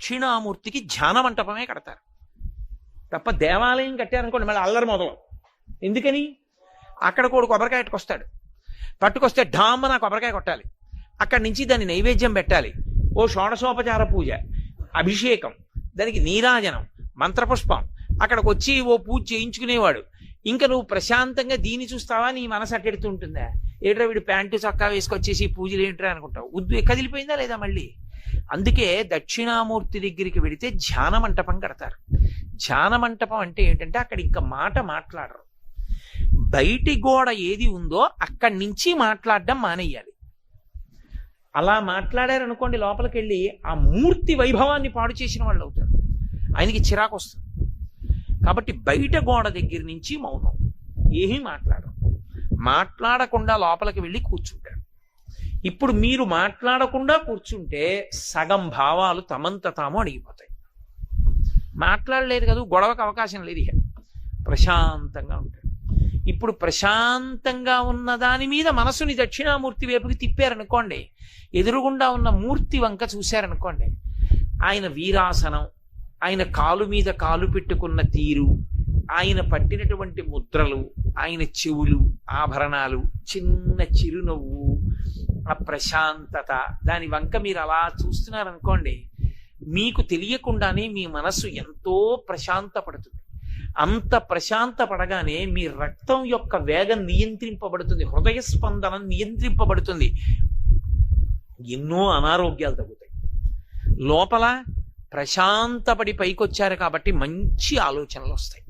దక్షిణామూర్తికి ధ్యాన మంటపమే కడతారు తప్ప దేవాలయం కట్టారనుకోండి మళ్ళీ అల్లరి మొదలు. ఎందుకని? అక్కడ కూడా కొబ్బరికాయ పట్టుకొస్తే ఢామ్మన కొబ్బరికాయ కొట్టాలి, అక్కడి నుంచి దాన్ని నైవేద్యం పెట్టాలి, ఓ షోడశోపచార పూజ, అభిషేకం, దానికి నీరాజనం, మంత్రపుష్పం, అక్కడికి వచ్చి ఓ పూజ చేయించుకునేవాడు. ఇంకా నువ్వు ప్రశాంతంగా దీన్ని చూస్తావా? నీ మనసు అట్టెడుతుంటుందా? ఏట్రా వీడు ప్యాంటు చొక్కా వేసుకొచ్చేసి పూజలు ఏంట్రా అనుకుంటావు. కదిలిపోయిందా లేదా మళ్ళీ? అందుకే దక్షిణామూర్తి దగ్గరికి వెడితే ధ్యాన మంటపం కడతారు. ధ్యాన మంటపం అంటే ఏంటంటే అక్కడ ఇంకా మాట మాట్లాడరు. బయటి గోడ ఏది ఉందో అక్కడి నుంచి మాట్లాడడం మానేయాలి. అలా మాట్లాడారనుకోండి లోపలికి వెళ్ళి ఆ మూర్తి వైభవాన్ని పాడు చేసిన వాళ్ళు అవుతారు, ఆయనకి చిరాకు వస్తుంది. కాబట్టి బయట గోడ దగ్గర నుంచి మౌనం, ఏమీ మాట్లాడకుండా లోపలికి వెళ్ళి కూర్చుంటారు. ఇప్పుడు మీరు మాట్లాడకుండా కూర్చుంటే సగం భావాలు తమంత తాము అడిగిపోతాయి. మాట్లాడలేదు కదా, గొడవకు అవకాశం లేదు, ఇక ప్రశాంతంగా ఉంటాడు. ఇప్పుడు ప్రశాంతంగా ఉన్న దాని మీద మనసుని దక్షిణామూర్తి వైపుకి తిప్పారనుకోండి, ఎదురుగుండా ఉన్న మూర్తి వంక చూశారనుకోండి, ఆయన వీరాసనం, ఆయన కాలు మీద కాలు పెట్టుకున్న తీరు, ఆయన పట్టినటువంటి ముద్రలు, ఆయన చెవులు, ఆభరణాలు, చిన్న చిరునవ్వు, ఆ ప్రశాంతత, దాని వంక మీరు అలా చూస్తున్నారనుకోండి, మీకు తెలియకుండానే మీ మనస్సు ఎంతో ప్రశాంతపడుతుంది. అంత ప్రశాంత పడగానే మీ రక్తం యొక్క వేగం నియంత్రింపబడుతుంది, హృదయ స్పందనం నియంత్రింపబడుతుంది, ఎన్నో అనారోగ్యాలు తగ్గుతాయి. లోపల ప్రశాంతపడి పైకొచ్చారు కాబట్టి మంచి ఆలోచనలు వస్తాయి.